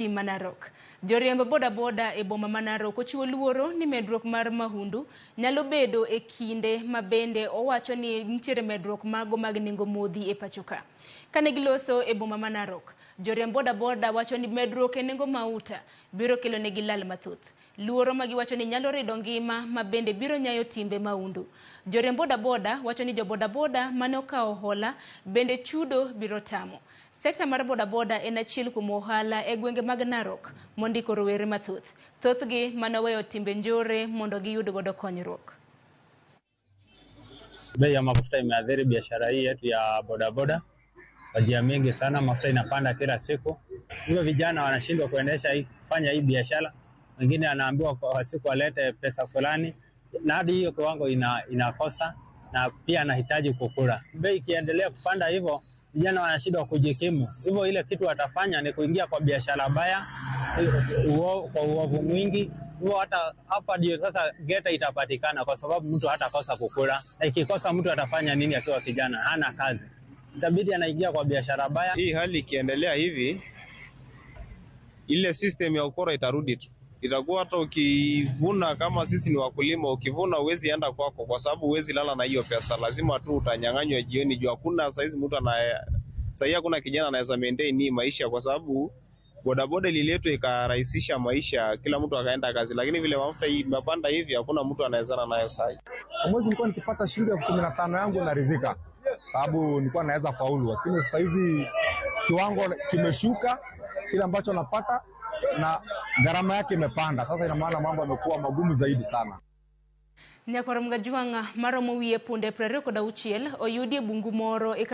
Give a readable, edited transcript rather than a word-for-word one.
Manarok. Joriemb boda boda e boma Manarok ochiwo luoro ni medruok mar mahundu nyalo bedo e kinde mabende owacho ni nitiere medruok mago mag nengo modhi e pachoka. Kane giloso e boma Manarok, joriemb boda boda wacho ni medruok e nengo mauta biro kelo negi lal mathoth. Luoro magiwacho ni nyalo rido ngima mabende biro nyayo timbe mahundu. Joriemb boda boda wacho ni jo boda boda mane okawo hola bende chudo biro tamo. Sekta mar boda boda en achiel kuom ohala e gwenge mag Narok mondiko rowere mathoth. Thothgi manoweyo timbe njore mondo giyud godo konyruok. Bei ya mafuta imeathiri biashara hii yetu ya boda boda. Kwa njia mingi sana, mafuta inapanda kila siku. Hivyo vijana wanashindwa kufanya hii biashara. Wengine anaambiwa kwa siku walete pesa fulani na hadi hiyo kiwango inakosa na pia anahitaji kukula. Bei ikiendelea kupanda hivyo, vijana wanashindwa kujikimu. Hivyo ile kitu watafanya ni kuingia kwa biashara baya, kwa uovu mwingi. Hivyo hata hapa ndio sasa geta itapatikana kwa sababu mtu hatakosa kukula. Na ikikosa mtu atafanya nini akiwa kijana? Hana kazi. Itabidi anaingia kwa biashara baya. Hii hali ikiendelea hivi, ile system ya ukora itarudi tu. Itakuwa hata ukivuna, kama sisi ni wakulima, ukivuna uwezi enda kwako kwa sababu uwezi lala na hiyo pesa. Lazima tu utanyang'anywa jioni juu hakuna saizi mtu sasa hakuna kijana anaweza maintain ni maisha kwa sababu bodaboda ililetwa ikarahisisha maisha, kila mtu akaenda kazi, lakini vile mafuta imepanda hivi hakuna mtu anawezana nayo sasa. Mwezi nilikuwa nikipata shilingi 15,000 yangu na rizika sababu nilikuwa naweza faulu, lakini sasa hivi kiwango kimeshuka, kile ambacho napata na gharama yake imepanda. Sasa ina maana mambo yamekuwa magumu zaidi sana. Nyakoro mga juanga maromo wiye punde 26 oyudi bungu moro